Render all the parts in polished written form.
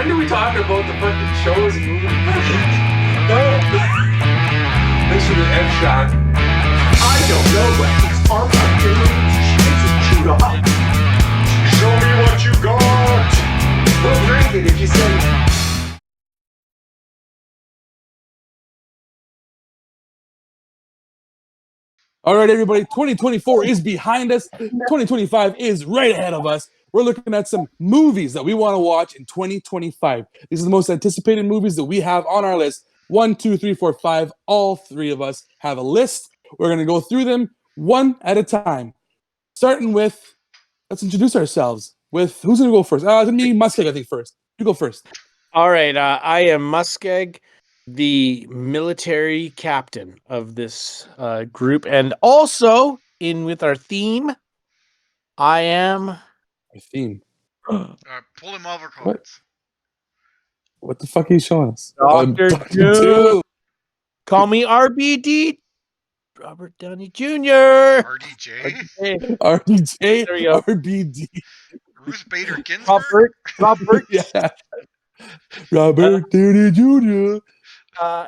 When do we talk about the fucking shows and movies? Thanks for the F shot. I don't know, but these arms are feeling chewed up. Show me what you got. We'll drink it if you say. All right, everybody, 2024 is behind us. 2025 is right ahead of us. We're looking at some movies that we want to watch in 2025. These are the most anticipated movies that we have on our list. 1, 2, 3, 4, 5. All three of us have a list. We're going to go through them one at a time. Starting with, let's introduce ourselves. With who's going to go first? It's going to be MussKeg, I think, first. You go first. All right, I am MussKeg, the military captain of this group, and also in with our theme, I am. Our theme. Pull him over cards. What the fuck are you showing us? Dr. Doom. Call me RBD, Robert Downey Jr. RDJ. RDJ. There you go. RBD. Ruth Bader Ginsburg. Robert. Yeah. Robert Downey Jr.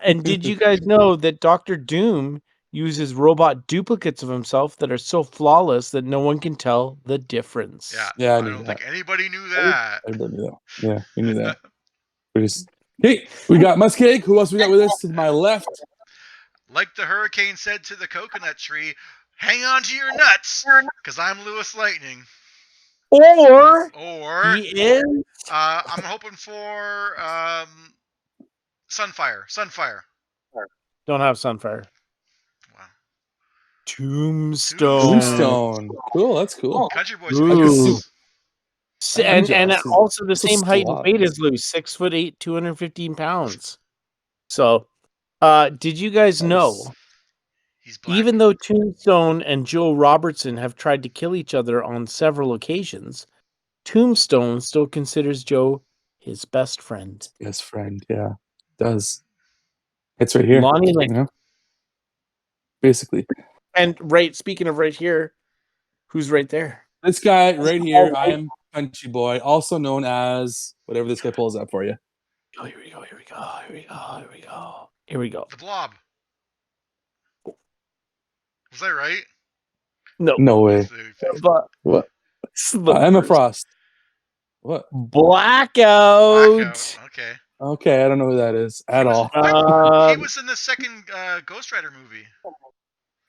And did you guys know that Dr. Doom uses robot duplicates of himself that are so flawless that no one can tell the difference? Yeah, I don't think anybody knew that. Everybody knew that. Yeah, we knew that. Hey, we got MussKeg. Who else we got with us to my left? Like the hurricane said to the coconut tree, hang on to your nuts, because I'm LewisLightning. Or he is. I'm hoping for Sunfire. Don't have Sunfire. Wow. Tombstone. Cool. That's cool. CountryBoy's and also the same height and weight as Lou, 6'8", 215 pounds. So, did you guys know? He's black. Even though Tombstone and Joe Robertson have tried to kill each other on several occasions, Tombstone still considers Joe his best friend. Best friend, yeah. Does. It's right here. Lonnie you know? Basically. And speaking of right here, who's right there? This guy right here, I am CountryBoy, also known as whatever this guy pulls up for you. Oh, here we go. The Blob. Was that right? No way. What? Emma Frost. What? Blackout. Okay, I don't know who that is at all. He was in the second Ghost Rider movie.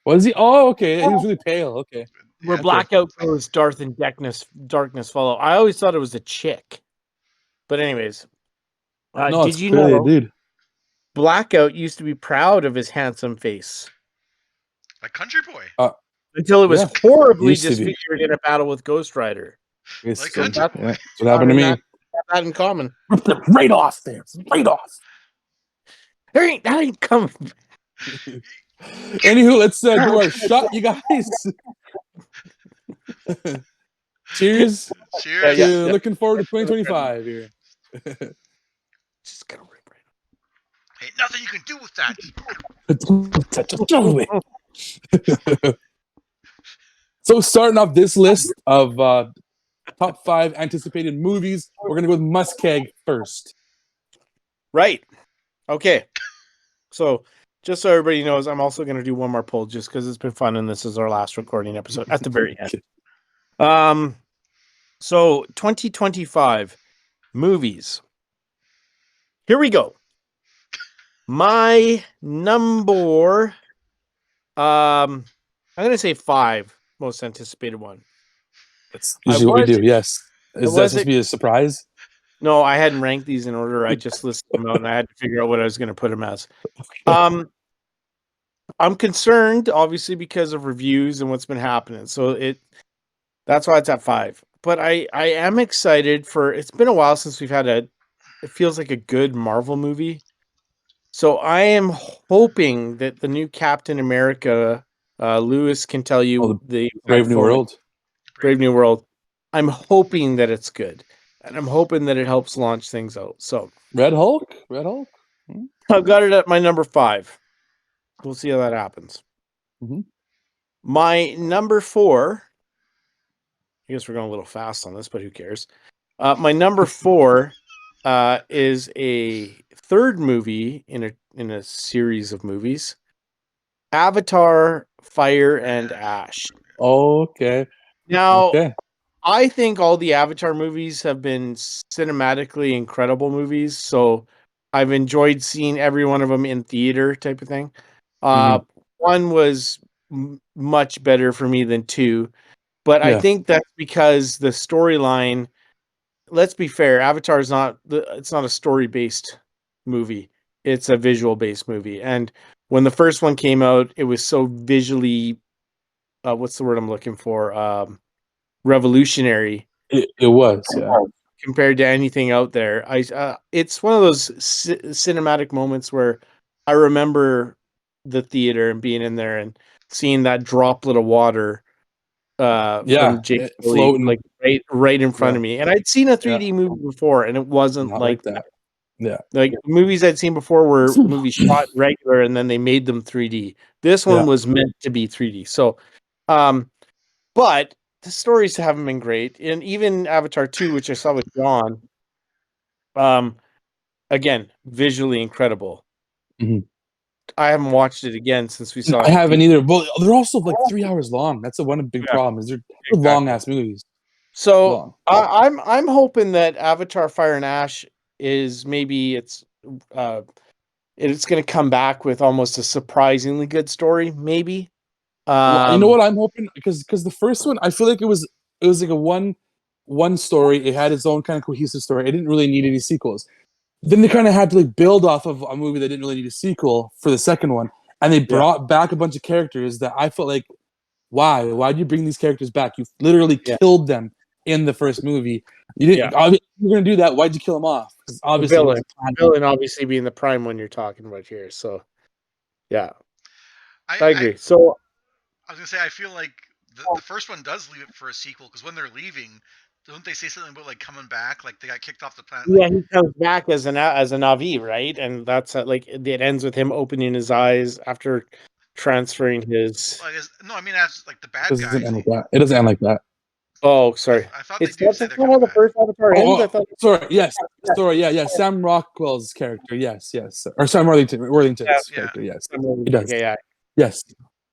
Was he? Oh, okay. He was really pale. Okay. Where Blackout goes, darkness follow. I always thought it was a chick. But anyways, no, did you know dude. Blackout used to be proud of his handsome face? Like CountryBoy. Until it was horribly disfigured in a battle with Ghost Rider. Like CountryBoy. That's what happened to me. That in common. Right off there. Right off. That ain't coming. Anywho, let's do our shot, you guys. Cheers. Cheers. Looking forward to 2025 here. Just gonna rip right. Ain't nothing you can do with that. So starting off this list of top 5 anticipated movies, we're gonna go with MussKeg first. Right. Okay. So just so everybody knows, I'm also gonna do one more poll just because it's been fun, and this is our last recording episode at the very end. So 2025 movies. Here we go. My number, I'm gonna say 5 most anticipated one. That's usually what we do. Yes. Is that supposed to be a surprise? No, I hadn't ranked these in order. I just listed them out, and I had to figure out what I was going to put them as. I'm concerned, obviously, because of reviews and what's been happening. So that's why it's at 5. But I am excited for. It's been a while since we've had it feels like a good Marvel movie. So I am hoping that the new Captain America, Lewis can tell you the Brave New World. Brave New World. I'm hoping that it's good, and I'm hoping that it helps launch things out. So Red Hulk. I've got it at my number 5. We'll see how that happens. Mm-hmm. My number 4. I guess we're going a little fast on this, but who cares? My number 4 is a third movie in a series of movies. Avatar: Fire and Ash. Okay. Now, Okay. I think all the Avatar movies have been cinematically incredible movies, so I've enjoyed seeing every one of them in theater type of thing. Mhm. One was much better for me than two, but I Yeah. think that's because the storyline, let's be fair, Avatar is it's not a story-based movie. It's a visual-based movie. And when the first one came out, it was so visually what's the word I'm looking for? Revolutionary It was. Yeah. compared to anything out there. It's one of those cinematic moments where I remember the theater and being in there and seeing that droplet of water Yeah. from Jake Sully, Floating. like right in front Yeah. of me. And I'd seen a Yeah. 3D movie before, and it wasn't Not like like that. Yeah. like movies I'd seen before were movies shot regular and then they made them 3D. This one Yeah. was meant to be 3D. So, um, but the stories haven't been great. And even Avatar 2, which I saw with John, um, again, visually incredible. Mhm. I haven't watched it again since we saw I it in haven't theater. either. But they're also like 3 hours long. That's the one big Yeah, problem. Is they're long exactly. ass movies. So Long. I'm hoping that Avatar: Fire and Ash is maybe it's going to come back with almost a surprisingly good story. Maybe. You know Um, what I'm hoping, because the first one I feel like it was like a one story. It had its own kind of cohesive story. It didn't really need any sequels. Then they kind of had to like build off of a movie that didn't really need a sequel for the second one, and they yeah, brought back a bunch of characters that I felt like, why? Why'd you bring these characters back? You literally yeah, killed them in the first movie. You yeah. didn't. You're gonna do that. Why'd you kill them off? Because The obviously it villain, wasn't planned. villain obviously being the prime one you're talking about here. So yeah, I, I I agree. So I was gonna say I feel like the first one does leave it for a sequel because when they're leaving, don't they say something about like coming back? Like they got kicked off the planet. Like yeah, he comes back as a Navi, right? And that's like it ends with him opening his eyes after transferring his. no, I mean as like the bad It doesn't guys. end like that. It doesn't end like that. Oh, sorry. I thought they It's do that's say not they're how coming the back. first Avatar ends. I thought. Sorry. Yes. Sorry. Yeah. Yeah. Sam Rockwell's character. Yes. Yes. Or Sam Worthington's Yeah. character. Yes. He does. Okay, yeah. Yes.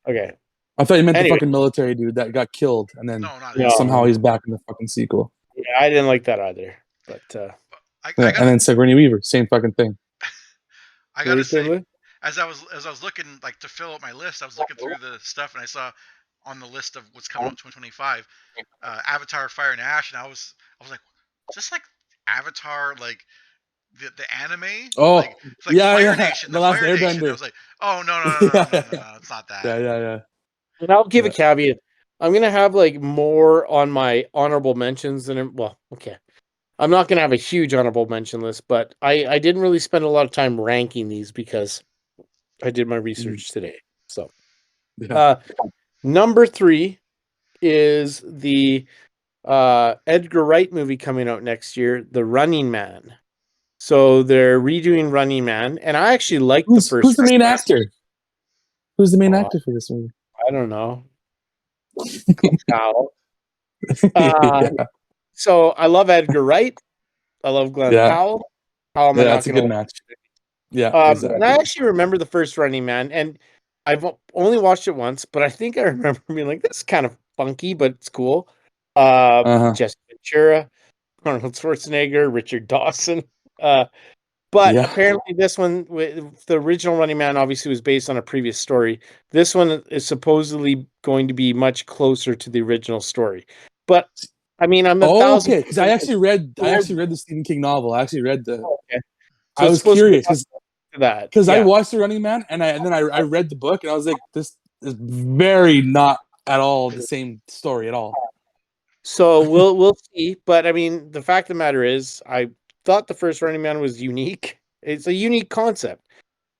Okay. I thought you meant the Anyway, fucking military dude that got killed, and then No, not him. somehow no, he's back in the fucking sequel. yeah, I didn't like that either. But But I Yeah. And gotta then Sigourney Weaver, same fucking thing. I what are you gotta saying, say, Lou? as I was looking like to fill out my list, I was looking through the stuff and I saw on the list of what's coming out in 2025, Avatar: Fire and Ash, and I was like, is this like Avatar like the anime? Oh, Like it's like yeah, Fire yeah. Nation, The the Last Fire Nation. I Airbender. was like, oh no no no no no no yeah, no, it's not that. yeah, yeah, And I'll give a yeah. caveat. I'm gonna have like more on my honorable mentions than well, okay. I'm not gonna have a huge honorable mention list, but I didn't really spend a lot of time ranking these because I did my Mm, research today. So yeah. uh number 3 is the Edgar Wright movie coming out next year, The Running Man. So they're redoing Running Man, and I actually liked the Who's first the one. main actor? Who's the main Oh, actor for this movie? I don't know. How? Uh, yeah, so I love Edgar Wright. I love Glenn yeah, Powell. How am I yeah. not That's a going to good like match. Yeah, And I exactly. actually remember the first Running Man, and only watched it once, but I think I remember being like, "This is kind of funky, but it's cool." Uh huh. Jessica Ventura, Arnold Schwarzenegger, Richard Dawson. Uh, but Yeah. apparently, this one, the original Running Man, obviously was based on a previous story. This one is supposedly going to be much closer to the original story. But I mean, I'm a Oh, thousand. okay. Because I actually read the Stephen King novel. I actually read the. Okay. So I it's was supposed to be curious because to that. I Yeah. watched The Running Man, and then I read the book, and I was like, this is very not at all the same story at all. So we'll see. But I mean, the fact of the matter is, I thought the first Running Man was unique. It's a unique concept,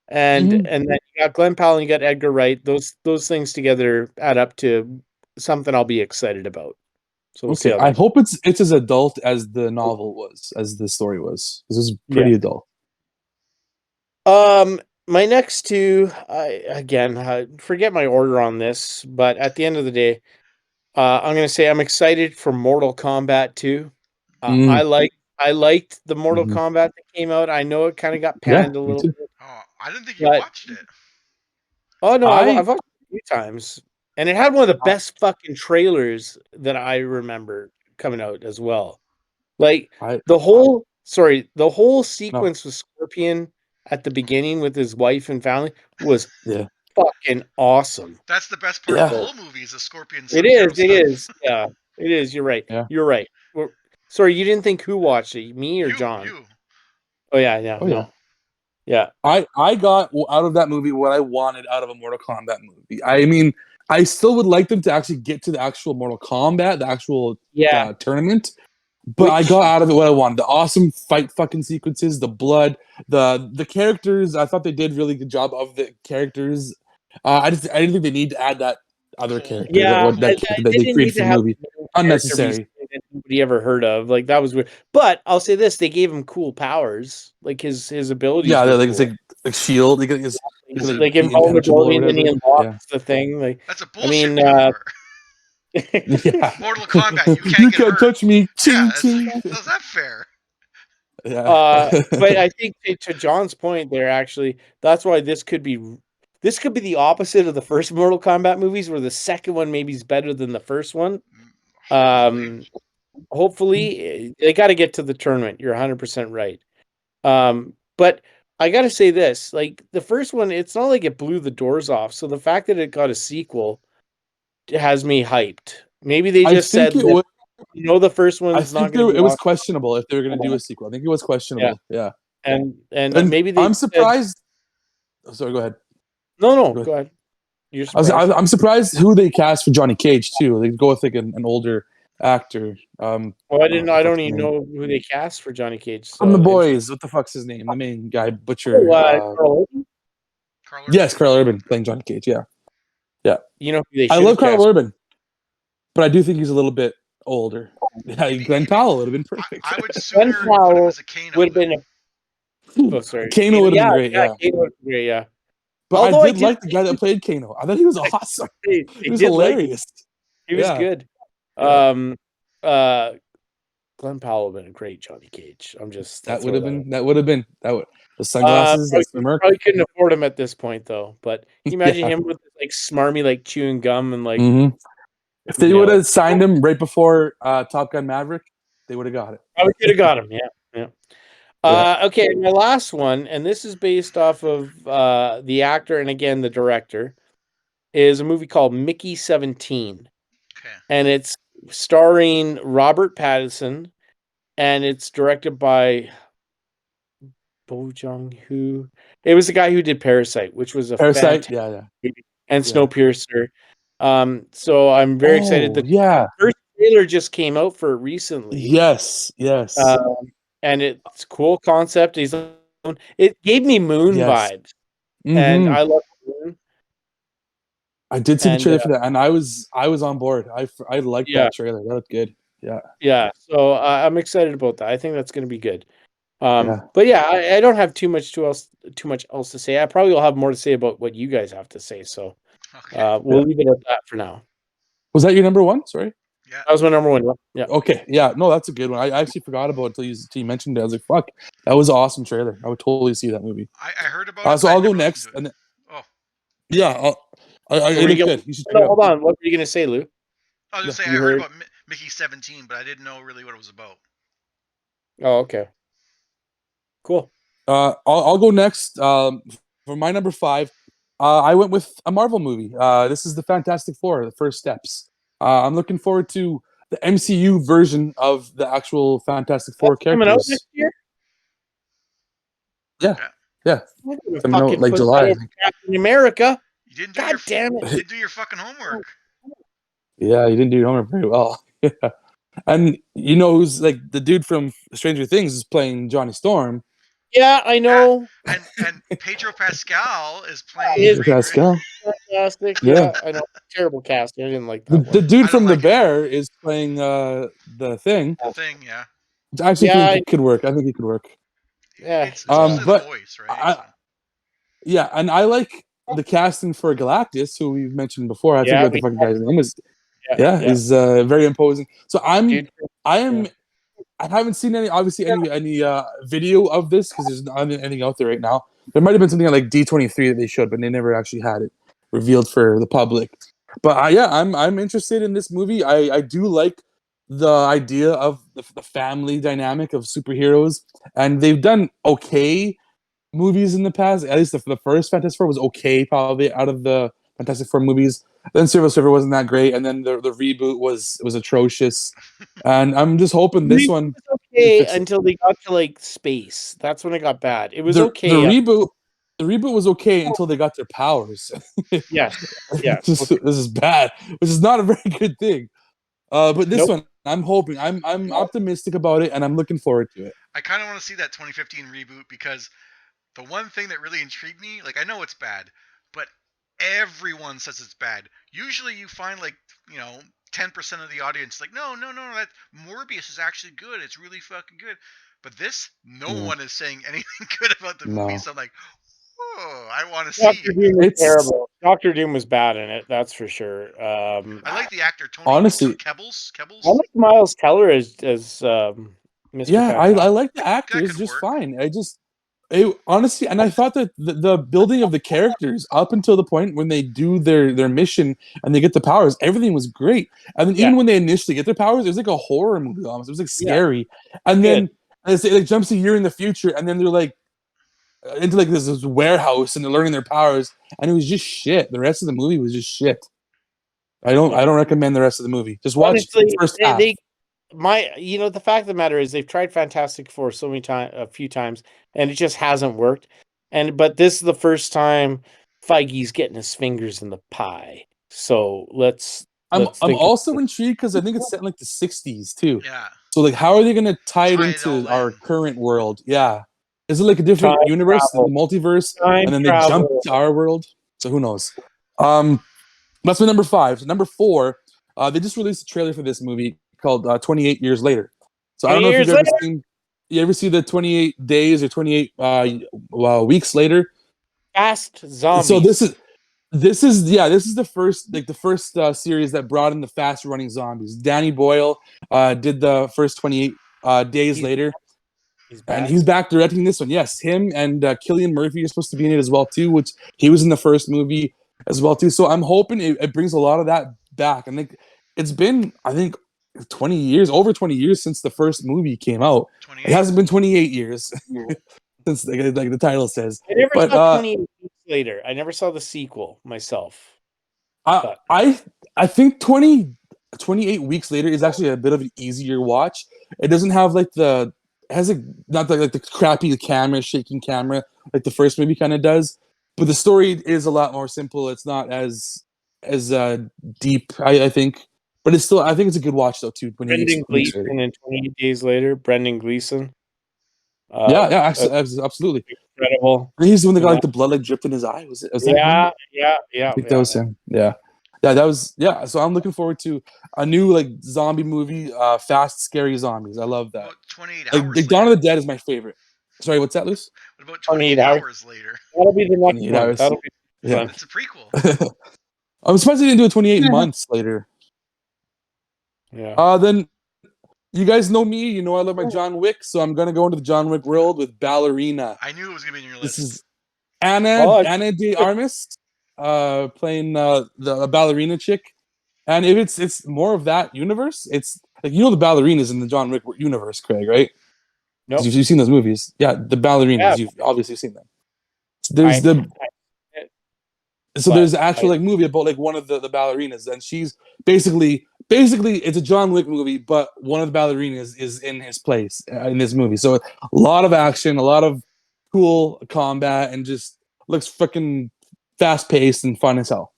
Mhm. and then you got Glenn Powell and you got Edgar Wright. Those things together add up to something I'll be excited about. So we'll see Okay, how I that. hope it's as adult as the novel was, as the story was. This is Yeah. pretty adult. My next two, I again forget my order on this, but at the end of the day, I'm gonna say I'm excited for Mortal Kombat 2. I Mm, like I liked the Mortal Mhm. Kombat that came out. I know it kind of got Yeah, panned a me little too. bit. Oh, I didn't think you But watched it. oh no, I I've watched it a few times, and it had one of the best fucking trailers that I remember coming out as well. Like I the whole no. sequence with Scorpion at the beginning with his wife and family was Yeah. fucking awesome. That's the best part of the Yeah. whole movie is the Scorpion It Sub-Zero is. It stuff. is. Yeah, it is. You're right. Yeah. You're right. Sorry, you didn't think who watched it? Me or You, John? you. Oh yeah, yeah, Oh yeah. no, yeah, I got out of that movie what I wanted out of a Mortal Kombat movie. I mean, I still would like them to actually get to the actual Mortal Kombat, the actual yeah. tournament. But I Which got out of it what I wanted. The awesome fight fucking sequences, the blood, the characters. I thought they did really good job of the characters. I didn't think they need to add that other Cole. character yeah, that character that they they didn't need created for to the have movie. a main character Unnecessary. recently that nobody ever heard of. Like that was weird. But I'll say this: they gave him cool powers. Like his abilities Yeah, were like cool. it's like shield. He He's could, like be impenetrable or invulnerability, and then he whatever. Yeah. unlocks the thing. Like That's a I bullshit mean, power. Yeah. Mortal Kombat, you can't You get can't hurt. touch me. Ching Yeah, it's ching. like, how's that fair? Yeah. but I think to John's point there, actually, that's why this could be the opposite of the first Mortal Kombat movies, where the second one maybe is better than the first one. Hopefully. Hopefully they got to get to the tournament. You're 100% right. But I got to say this, like the first one, it's not like it blew the doors off. So the fact that it got a sequel has me hyped. Maybe they I just said think it that, was. the first I one's not think going to be it was awesome. questionable if they were going to do a sequel. I think it was Yeah. questionable. Yeah. And And maybe they I'm said, surprised. Oh, sorry, go ahead. no, Go ahead. go ahead. You're I'm surprised who they cast for Johnny Cage too. They go with like an older actor. Well, What the I fuck's don't his even name? know who they cast for Johnny Cage. From the So boys. What the fuck's his name? The main guy, Butcher. Carl Urban? Carl Yes, Urban? Carl Urban playing Johnny Cage. Yeah, yeah. You know who they I should love have Carl cast? Urban, but I do think he's a little bit older. Yeah, Glenn Powell would have been perfect. I would Glenn sooner put him Powell as a Kano. would have Then. been oh sorry, Kano would have been great. yeah, Yeah, Kano would have been great, yeah. but I Although I did did like the guy that played Kano. I thought he was awesome. they He was did like him. hilarious. He was Yeah. good. Yeah. Glenn Powell would have been a great Johnny Cage. I'm just That would have been the sunglasses. That's the Merc. probably couldn't afford him at this point though. But can you imagine Yeah. him with like smarmy like chewing gum and like Mhm. If they you would know, have signed him right before Top Gun Maverick, they would have got it. probably could have got him, yeah. Yeah. Yeah. Okay, my last one, and this is based off of the actor and again the director, is a movie called Mickey 17. Okay. And it's starring Robert Pattinson, and it's directed by Bo Jong-ho. It was the guy who did Parasite, which was a Parasite. fantastic Yeah. movie, and Yeah. Snowpiercer. So I'm very excited. The Yeah. first trailer just came out for it recently. Yes. Yes. And it's cool concept. It gave me Moon Yes. vibes, and I love Moon. I did see the And, trailer for that, and I was on board. I liked Yeah. that trailer. That looked good. Yeah. Yeah, so I'm excited about that. I think that's going to be good. Yeah. But yeah, I don't have too much else to say. I probably will have more to say about what you guys have to say. So Okay. we'll leave it at that for now. Was that your number one? Sorry. Yeah. That was my number one. Yeah. Okay. Yeah. No, that's a good one. I actually forgot about it until you mentioned it. I was like, "Fuck, that was an awesome trailer." I would totally see that movie. I heard about it. So but I I'll go never listened next. to it. And then, Oh. yeah, it looked good. You should check it Hold out. on. What were you going to say, Lou? I was gonna say You I heard heard- about Mickey 17, but I didn't know really what it was about. Oh, okay. Cool. I'll go next. For my number 5, I went with a Marvel movie. This is the Fantastic Four, the first steps. I'm looking forward to the MCU version of the actual Fantastic Four Coming out characters. next year? Yeah. I'm gonna Coming out, fucking like put July, that I in think. Captain America. You didn't do God damn it. You didn't do your fucking homework. Yeah, you didn't do your homework very well. Yeah. And you know who's like the dude from Stranger Things is playing Johnny Storm. Yeah, I know. And Pedro Pascal is playing Pedro Reed Pascal. Fantastic. Yeah. Yeah, I know. Terrible casting. I didn't like that The one. dude I from don't The like it. Bear is playing the Thing. The Thing, yeah. Which I actually Yeah, think it could work. I think it could work. Yeah. It's mostly but the voice, right? Yeah, and I like the casting for Galactus, who we've mentioned before. I Yeah, forget what the fucking guy's name is. Yeah. He's very imposing. So I am I haven't seen any video of this because there's not anything out there right now. There might have been something like D23 that they showed, but they never actually had it revealed for the public. But yeah, I'm interested in this movie. I do like the idea of the family dynamic of superheroes, and they've done okay movies in the past. At least the first Fantastic Four was okay, probably out of the Fantastic Four movies. Then Silver Surfer wasn't that great, and then the reboot was atrocious. And I'm just hoping this one was okay fix it. until they got to like space. That's when it got bad. It was The okay. reboot was okay until they got their powers. Yes. Yeah. This is bad, which is not a very good thing. But this Nope. one, I'm hoping, I'm optimistic about it, and I'm looking forward to it. I kind of want to see that 2015 reboot because the one thing that really intrigued me, like I know it's bad, but everyone says it's bad. Usually you find like, 10% of the audience like, no, that Morbius is actually good. It's really fucking good. But this, no one is saying anything good about the movie. No. So I'm like, oh, I want to see Doctor it. Doom was It's- terrible. Doctor Doom was bad in it. That's for sure. I like the actor Tony Honestly- Kebbles. I like Miles Teller as Mr. Yeah, I Fantastic. like the actors could just work. fine. Honestly, and I thought that the building of the characters up until the point when they do their mission and they get the powers, everything was great. And then even when they initially get their powers, it was like a horror movie almost. It was like scary. And then it like jumps a year in the future, and then they're like into like this warehouse, and they're learning their powers, and it was just shit. The rest of the movie was just shit. I don't recommend the rest of the movie. Just watch Honestly, the first half. The fact of the matter is they've tried Fantastic Four a few times, and it just hasn't worked. But this is the first time Feige's getting his fingers in the pie. So I'm think also intrigued because I think it's set in like the 60s too. Yeah. So like, how are they gonna tie it Tie it all into our in. current world? Yeah, is it like a different Time universe, travel. the multiverse, Time and then they travel. jump to our world? So who knows? That's my number 5. So number 4, they just released a trailer for this movie called 28 Years Later. So I don't know if you've ever seen. You ever see the 28 days or 28 weeks later? Fast Zombies. So this is the first series that brought in the fast running zombies. Danny Boyle did the first 28 days later, He's back. and he's back directing this one. Yes, him and Cillian Murphy are supposed to be in it as well too, which he was in the first movie as well too. So I'm hoping it brings a lot of that back. I think it's been over 20 years since the first movie came out. 28. It hasn't been 28 years since like the title says. I never But, saw 28 weeks later. I never saw the sequel myself. I think 28 weeks later is actually a bit of an easier watch. It doesn't have like not the crappy shaking camera like the first movie kind of does, but the story is a lot more simple. It's not as deep, I think, but I think it's a good watch though too. Brendan Gleeson and 28 Days Later. Brendan Gleeson. Absolutely. Incredible. He's the one that got like the blood like dripped in his eye. Was that him? Yeah. I think that was him. Yeah, that was. So I'm looking forward to a new like zombie movie, fast, scary zombies. I love that. About 28 Like hours Dawn of later. the Dead is my favorite. Sorry, what's that, Luce? What about 28 28 hours later? That'll be the next 28 one. hours. That'll be Yeah. It's a prequel. I'm surprised they didn't do it 28 months later. Yeah. Then you guys know me. You know I love my John Wick, so I'm gonna go into the John Wick world with Ballerina. I knew it was gonna be in your This list. is Anna Oh, de Armas playing the ballerina chick. And if it's more of that universe, it's like the ballerinas in the John Wick universe, Craig, right? Nope. You've seen those movies. Yeah, the ballerinas. Yeah. You've obviously seen them. There's an actual like movie about like one of the ballerinas, and she's basically it's a John Wick movie, but one of the ballerinas is in his place in this movie. So a lot of action, a lot of cool combat, and just looks freaking fast paced and fun as hell.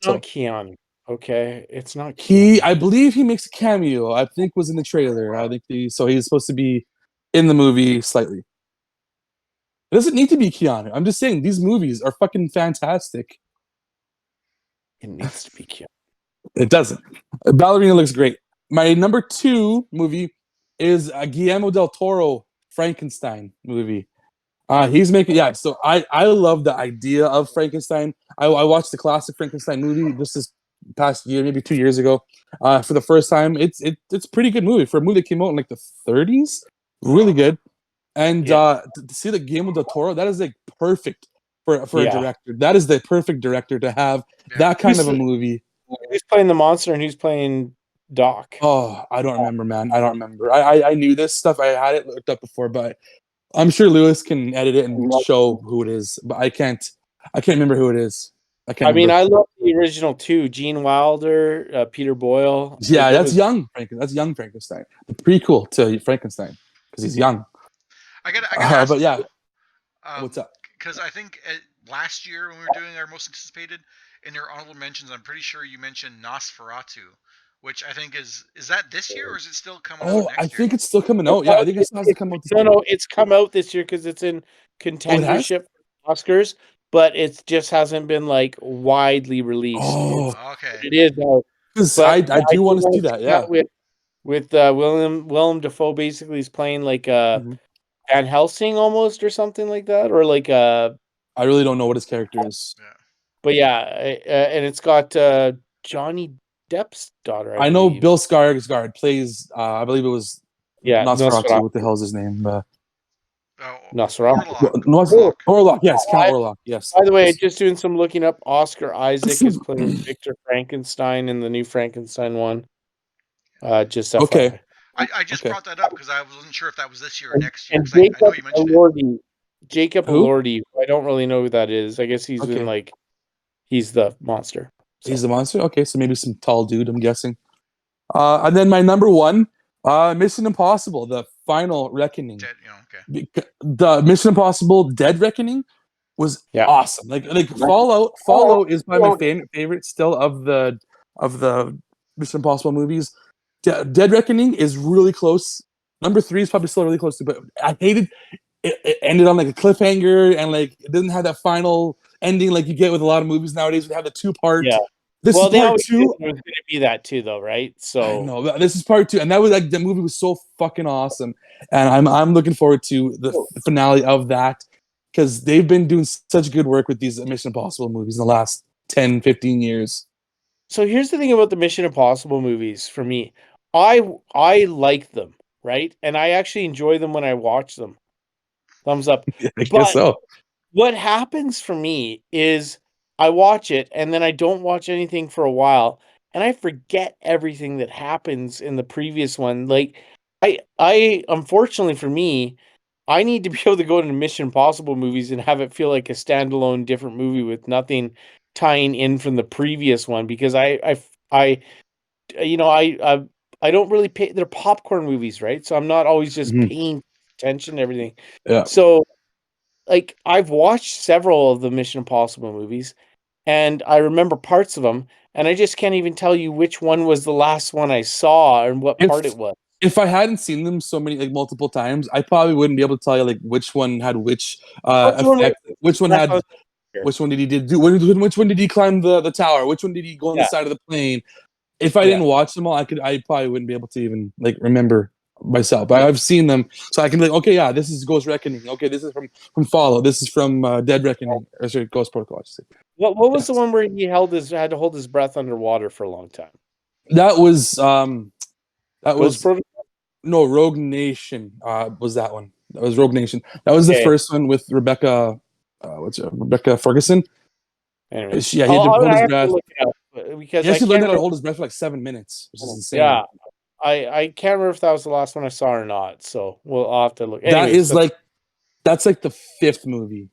It's not Keanu. Okay, it's not. I believe he makes a cameo. I think was in the trailer. I think he's supposed to be in the movie slightly. It doesn't need to be Keanu. I'm just saying these movies are fucking fantastic. It needs to be Keanu. It doesn't. Ballerina looks great. My number 2 movie is a Guillermo del Toro Frankenstein movie. He's making So I love the idea of Frankenstein. I watched the classic Frankenstein movie just past year, maybe 2 years ago, for the first time. It's a pretty good movie for a movie that came out in like the 30s. Really good. And to see the Guillermo del Toro, that is like perfect for a director. That is the perfect director to have that kind of a movie. Who's playing the monster and who's playing Doc? Oh, I don't remember, man. I don't remember. I knew this stuff. I had it looked up before, but I'm sure Lewis can edit it and show who it is. But I can't remember who it is. I mean, I love the original too. Gene Wilder, Peter Boyle. Yeah, that's young Frankenstein. That's young Frankenstein. The prequel to Frankenstein because he's young. I gotta ask, but yeah, what's up? Because I think last year when we were doing our most anticipated, in your honorable mentions, I'm pretty sure you mentioned Nosferatu, which I think is that this year or is it still coming out next year? I think it's still coming out. Yeah, I think it still has to come out this year. No, it's come out this year because it's in contendership for Oscars, but it just hasn't been like widely released. Oh, okay. It is out. Because I do want to see that. Yeah, with Willem Dafoe basically is playing like Van Helsing almost or something like that, or like I really don't know what his character is. Yeah. But yeah, and it's got Johnny Depp's daughter. I know Bill Skarsgård plays. I believe it was Nosferatu. What the hell is his name? Nosferatu. Orlok. Yes, Count Orlok. Yes. By the way, just doing some looking up. Oscar Isaac is playing Victor Frankenstein in the new Frankenstein one. Just okay. I just brought that up because I wasn't sure if that was this year or next year. And Jacob Elordi. I don't really know who that is. I guess he's in like he's the monster. So. He's the monster. Okay, so maybe some tall dude. I'm guessing. And then my number one, Mission Impossible: The Final Reckoning. The Mission Impossible: Dead Reckoning was awesome. Like Fallout is my favorite still of the Mission Impossible movies. Dead Reckoning is really close. Number 3 is probably still really close to, but I hated it ended on like a cliffhanger and like it didn't have that final ending like you get with a lot of movies nowadays. We have the 2-part. Yeah. This is part 2. It was going to be that too, though, right? So no, this is part 2, and that was like the movie was so fucking awesome, and I'm looking forward to the finale of that because they've been doing such good work with these Mission Impossible movies in the last 10, 15 years. So here's the thing about the Mission Impossible movies for me. I like them, right? And I actually enjoy them when I watch them. Thumbs up. I guess so. What happens for me is I watch it and then I don't watch anything for a while and I forget everything that happens in the previous one. Like I unfortunately for me, I need to be able to go to Mission Impossible movies and have it feel like a standalone different movie with nothing tying in from the previous one because I don't really pay. They're popcorn movies, right? So I'm not always just paying attention to everything. Yeah. So, like, I've watched several of the Mission Impossible movies, and I remember parts of them, and I just can't even tell you which one was the last one I saw and what part it was. If I hadn't seen them so many, like multiple times, I probably wouldn't be able to tell you like which one had which effect. Which one had. Which one did he do? Which one did he climb the tower? Which one did he go on the side of the plane? If I didn't watch them all, I probably wouldn't be able to even like remember myself. But I've seen them, so I can be like, okay, yeah, this is Ghost Reckoning. Okay, this is from Fallout. This is from Dead Reckoning. Or sorry, Ghost Protocol. I should say. What was the one where he had to hold his breath underwater for a long time? That was no Rogue Nation. Was that one? That was Rogue Nation. That was the first one with Rebecca. Rebecca Ferguson. Anyways. He had to hold his breath. Because he actually learned how to hold his breath for like 7 minutes, which is insane. Yeah, I can't remember if that was the last one I saw or not. So I'll have to look. Anyways, that's like the 5th movie.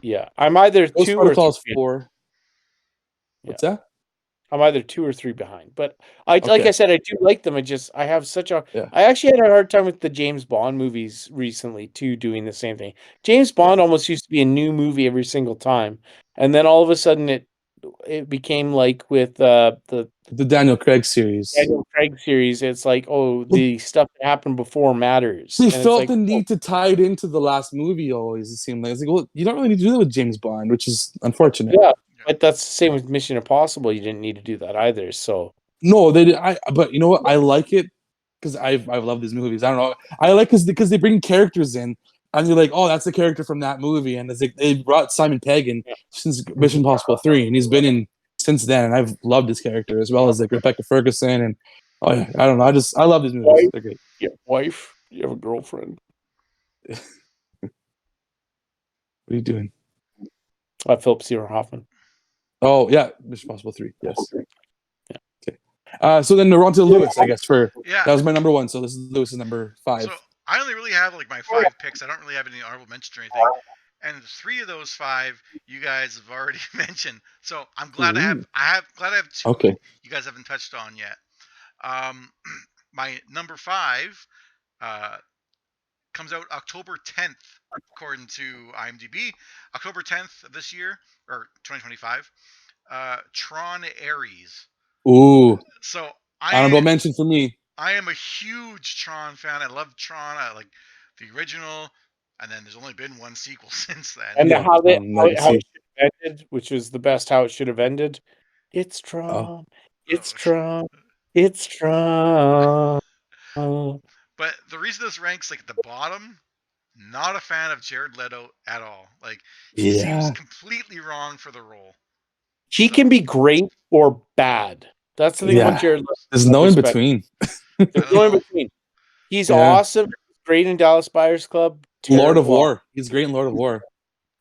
Yeah, I'm either 2 or 4. What's that? I'm either 2 or 3 behind. But like I said, I do like them. I have such a. Yeah. I actually had a hard time with the James Bond movies recently too, doing the same thing. James Bond almost used to be a new movie every single time, and then all of a sudden it became like with the Daniel Craig series. It's like, the stuff that happened before matters. He felt the need to tie it into the last movie. Always it seemed like it's like, well, you don't really need to do that with James Bond, which is unfortunate. Yeah. But that's the same with Mission Impossible. You didn't need to do that either. So no, they did. But you know what? I like it because I've loved these movies. I don't know. I like because they bring characters in, and you're like, oh, that's the character from that movie. And it's like they brought Simon Pegg in since Mission Impossible 3, and he's been in since then, and I've loved his character as well as like Rebecca Ferguson and I don't know. I love these movies. They're great. You have a wife. You have a girlfriend. What are you doing? Philip Seymour Hoffman. Oh yeah, Mission Impossible 3. Yes. Yeah. Okay. So then we're on to Lewis, I guess. That Yeah. was my number 1. So this is Lewis's number 5. So I only really have like my 5 picks. I don't really have any honorable mentions or anything. And 3 of those 5 you guys have already mentioned. So I'm glad I have 2 Okay. you guys haven't touched on yet. My number 5 comes out October 10th, according to IMDb. October 10th of this year, or 2025. Tron Ares. Ooh. So Honorable mention for me. I am a huge Tron fan. I love Tron. I like the original, and then there's only been one sequel since then. And how it Legacy. should have ended, which was the best how it should have ended. It's Tron. Oh. It's Tron. It's Tron. But the reason this ranks like at the bottom, not a fan of Jared Leto at all. Like he seems completely wrong for the role. He can be great or bad. That's the thing about Jared Leto. There's no in between. There's no in between. He's awesome. Great in Dallas Buyers Club. Lord of War. He's great in Lord of War.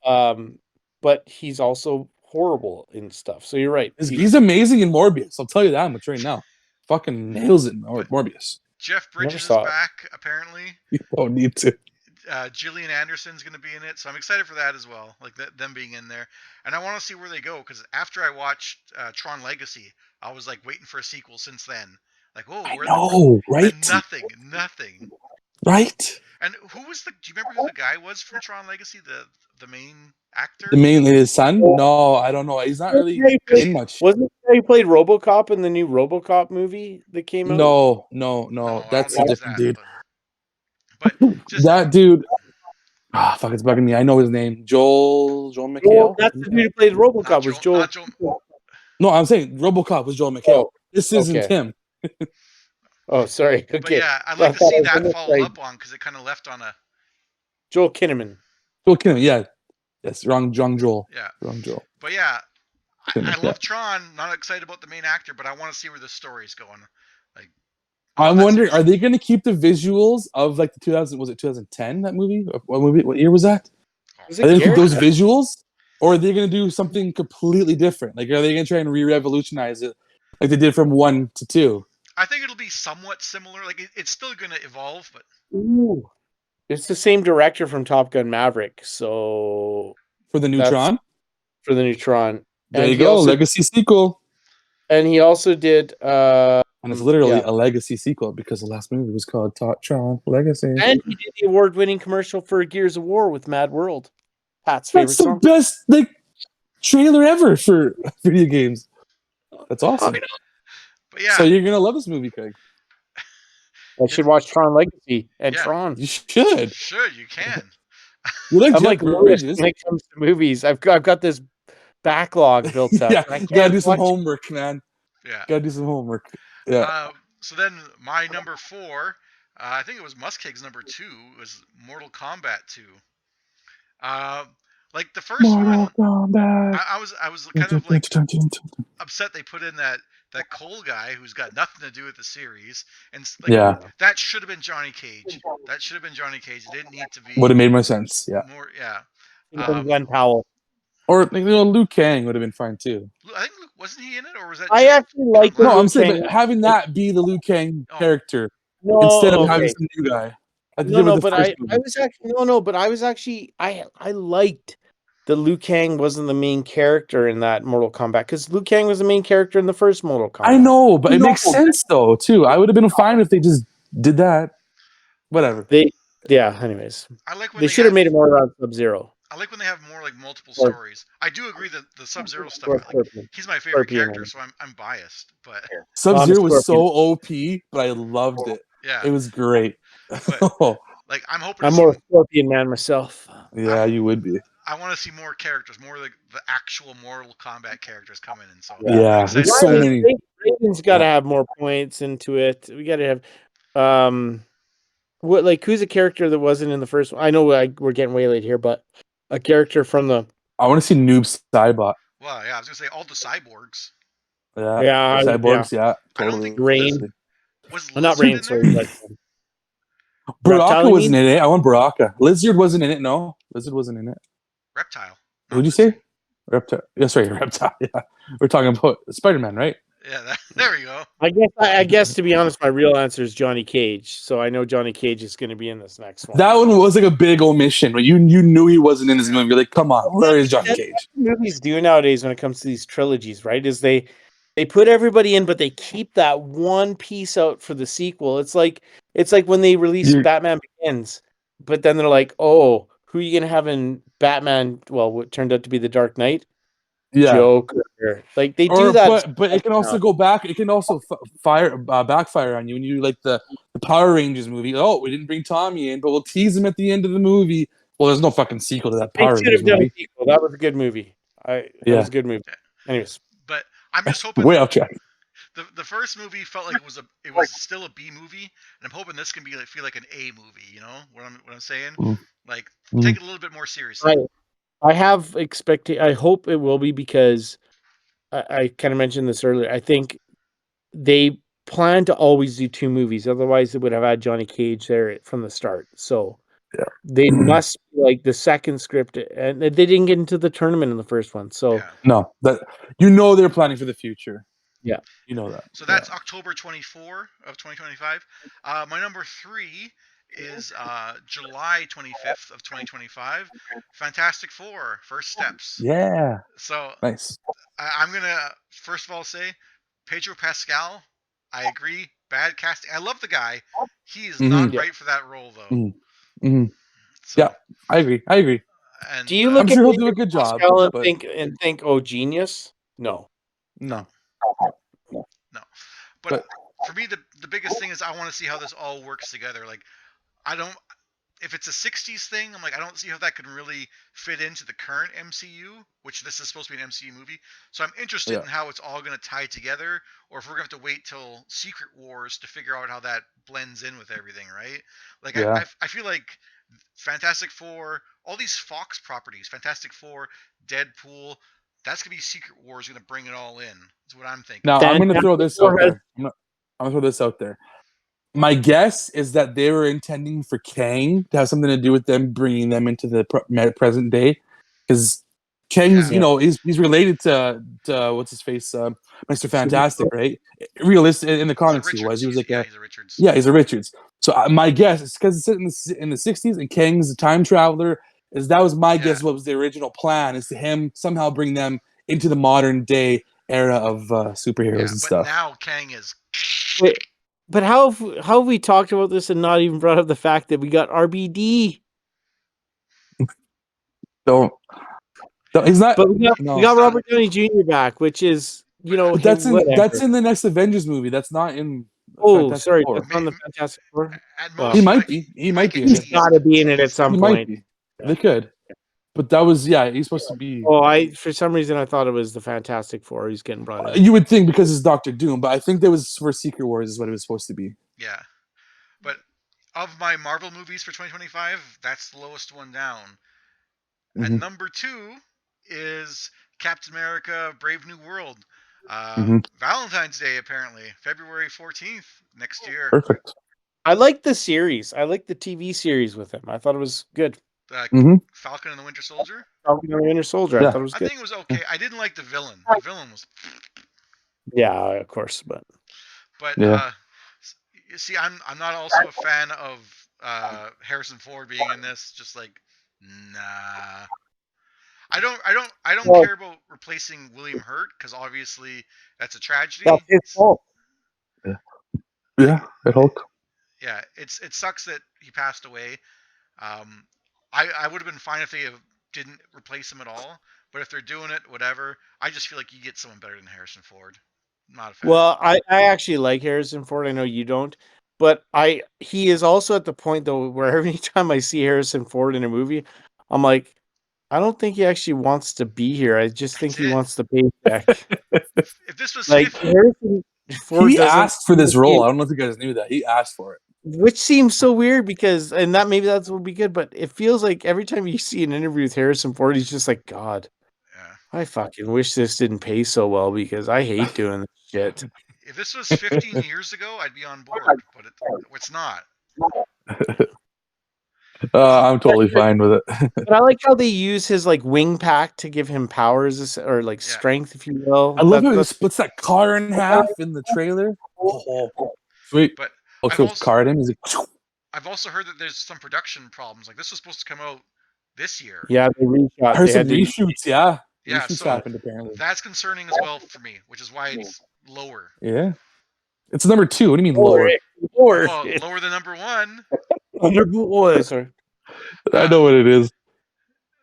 But he's also horrible in stuff. So you're right. He's amazing in Morbius. I'll tell you that much right now. Fucking nails it in Morbius. Jeff Bridges is back, apparently. You don't need to. Gillian Anderson's going to be in it, so I'm excited for that as well, like them being in there. And I want to see where they go, because after I watched Tron Legacy, I was like waiting for a sequel since then. Like, right? Nothing. Right? And do you remember who the guy was from Tron Legacy, the main actor? His son? No, I don't know. He's not really in much. Wasn't he played RoboCop in the new RoboCop movie that came out? No. That's a different dude. But that dude. Fuck, it's bugging me. I know his name. Joel McHale. Well, that's the dude who played RoboCop. Was Joel? No, I'm saying RoboCop was Joel McHale. This isn't him. Oh, sorry. Okay. But yeah, I'd like to see that follow up on, because it kind of left on a Joel Kinnaman. Yeah. Yes, wrong Joel. Yeah. Wrong Joel. But yeah, I love Tron. Not excited about the main actor, but I want to see where the story's going. Like, I'm wondering, are they going to keep the visuals of like the 2010 that movie? What year was that? Are they going to keep those visuals, or are they going to do something completely different? Like, are they going to try and re-revolutionize it like they did from 1 to 2? I think it'll be somewhat similar. Like, it's still going to evolve, but it's the same director from Top Gun Maverick. So for the new Tron, there you go, legacy sequel. And he also did. And it's literally a legacy sequel, because the last movie was called Tron Legacy. And he did the award-winning commercial for Gears of War with Mad World. Pat's favorite song. That's the best trailer ever for video games. That's awesome. But yeah. So you're gonna love this movie, Craig. I should watch Tron Legacy and Tron. You should. You can. You like I'm Jeff Bridges. When it comes to movies, I've got this backlog built up. You gotta do some homework, man. Yeah. Gotta do some homework. Yeah. So then my number 4, I think it was MussKeg's number 2, was Mortal Kombat 2. Like the first one, I was kind of like upset they put in that Cole guy who's got nothing to do with the series, and like, that should have been Johnny Cage. It didn't need to be. Would have made more sense. Yeah. Glenn Powell. Or Liu Kang would have been fine too. I think wasn't he in it, or was that? I actually like. No, I'm saying having that be the Liu Kang character instead of having some new guy. I liked that Liu Kang wasn't the main character in that Mortal Kombat, because Liu Kang was the main character in the first Mortal Kombat. I know, but it makes sense though too. I would have been fine if they just did that. Whatever. Anyways, I like when they should have made it more around Sub-Zero. I like when they have more like multiple stories. I do agree that the Sub-Zero stuff, he's my favorite character, so I'm biased. But Sub-Zero was so OP, but I loved it. Yeah, it was great. But, like I'm hoping. I'm more a Scorpion man myself. Yeah, you would be. I want to see more characters, more like the actual Mortal Kombat characters coming in. So there's so many. Raiden's got to have more points into it. We got to have who's a character that wasn't in the first one? I know we're getting way late here, but a character from the. I want to see Noob Saibot. Well, yeah, I was gonna say all the cyborgs. Yeah, Cyborgs, yeah, I don't totally. think Rain. was Well, not Lizard Rain, in sorry, there. but Baraka Reptile, you wasn't mean? in it. I want Baraka. Lizard wasn't in it. No, Lizard wasn't in it. Reptile. Not Who'd you Lizard. say? Reptile. Yeah, sorry, Reptile. Yeah, we're talking about Spider-Man, right? Yeah, there we go. I guess to be honest, my real answer is Johnny Cage. So I know Johnny Cage is going to be in this next one. That one was like a big omission. But you knew he wasn't in this movie. You're like, come on, where is Johnny That's Cage? what movies do nowadays when it comes to these trilogies, right? Is they put everybody in, but they keep that one piece out for the sequel. It's like when they released You- Batman Begins, but then they're like, oh, who are you gonna have in Batman? Well, what turned out to be the Dark Knight, Yeah. Joker. Like they do Or that, but it can also go back. It can also backfire on you when you like the Power Rangers movie. Oh, we didn't bring Tommy in, but we'll tease him at the end of the movie. Well, there's no fucking sequel to that They Power should Rangers have done a movie. sequel. That was a good movie. That was a good movie. Anyways, But I'm just hoping Way off track. the first movie felt like it was still a B movie, and I'm hoping this can feel like an A movie. You know what I'm saying? Mm. Like Mm. take it a little bit more seriously. I have expected. I hope it will be because I kind of mentioned this earlier. I think they plan to always do two movies. Otherwise, they would have had Johnny Cage there from the start. So Yeah. they must be like the second script, and they didn't get into the tournament in the first one. So Yeah. No, that they're planning for the future. Yeah. You know that. So that's October 24 of 2025. My number 3 is July 25th of 2025. Fantastic Four: First Steps. Yeah. So Nice. I'm gonna first of all say Pedro Pascal. I agree. Bad casting. I love the guy. He is not right for that role though. Mm-hmm. So, Yeah, I agree. And do you I'm look sure at he'll do a good job. Pascal and But think, oh, genius? No. no. no. But for me, the biggest thing is I want to see how this all works together. Like, I don't. If it's a 60s thing, I'm like, I don't see how that can really fit into the current MCU, which this is supposed to be an MCU movie. So I'm interested in how it's all going to tie together, or if we're going to have to wait till Secret Wars to figure out how that blends in with everything, right? Like, I feel like Fantastic Four, all these Fox properties, Fantastic Four, Deadpool, that's going to be Secret Wars going to bring it all in. That's what I'm thinking. Now, I'm going to throw this out there. I'm going to throw this out there. My guess is that they were intending for Kang to have something to do with them bringing them into the present day, because Kang's, he's related to what's his face, Mr. Fantastic, right? Realistic in the comics, he was like he's a Richards. Yeah, he's a Richards. So my guess is because it's in the 60s and Kang's a time traveler. That was my guess. What was the original plan is to him somehow bring them into the modern day era of superheroes and stuff. But now Kang is. But how have we talked about this and not even brought up the fact that we got RBD? Don't. He's not. But we got Robert Downey Jr. back, which is that's in the next Avengers movie. That's not in. Sorry, that's on the Fantastic Four. He might be. He might be. He's got to be in it at some point. They could. But that was he's supposed to be. Oh, for some reason I thought it was the Fantastic Four. He's getting brought in. You would think because it's Doctor Doom, but I think that was for Secret Wars is what it was supposed to be. Yeah, but of my Marvel movies for 2025, that's the lowest one down. Mm-hmm. And number 2 is Captain America: Brave New World. Valentine's Day, apparently, February 14th next year. Perfect. I like the series. I like the TV series with him. I thought it was good. Falcon and the Winter Soldier? Falcon and the Winter Soldier. Yeah. I thought it was good. I think it was okay. I didn't like the villain. The villain was... Yeah, of course, but... you see, I'm not also a fan of Harrison Ford being in this. Just like, nah. I don't care about replacing William Hurt, because obviously that's a tragedy. That's his fault. Yeah, it Hulk. Yeah, it sucks that he passed away. I would have been fine if they didn't replace him at all. But if they're doing it, whatever. I just feel like you get someone better than Harrison Ford. I'm not a fan. Well, I actually like Harrison Ford. I know you don't. But he is also at the point, though, where every time I see Harrison Ford in a movie, I'm like, I don't think he actually wants to be here. I just think he wants the paycheck. If this was like Harrison Ford, he asked for this role. I don't know if you guys knew that. He asked for it. Which seems so weird because, and that maybe that's would be good, but it feels like every time you see an interview with Harrison Ford, he's just like, God, I fucking wish this didn't pay so well because I hate doing this shit. If this was 15 years ago, I'd be on board, but it's not. I'm totally fine with it. But I like how they use his like wing pack to give him powers or like Yeah. strength, if you will. I love how he That's splits that car in half in the trailer. Oh, sweet. But Looks I've those also- car at him. He's like, I've also heard that there's some production problems. Like this was supposed to come out this year. yeah, they reshot. I heard They some had to- reshoots. Yeah, Yeah, reshoots so happened apparently. that's concerning as well for me, which is why it's lower. Yeah, it's number 2. What do you mean lower? Lower. Well, lower than number 1. Sorry. I know what it is.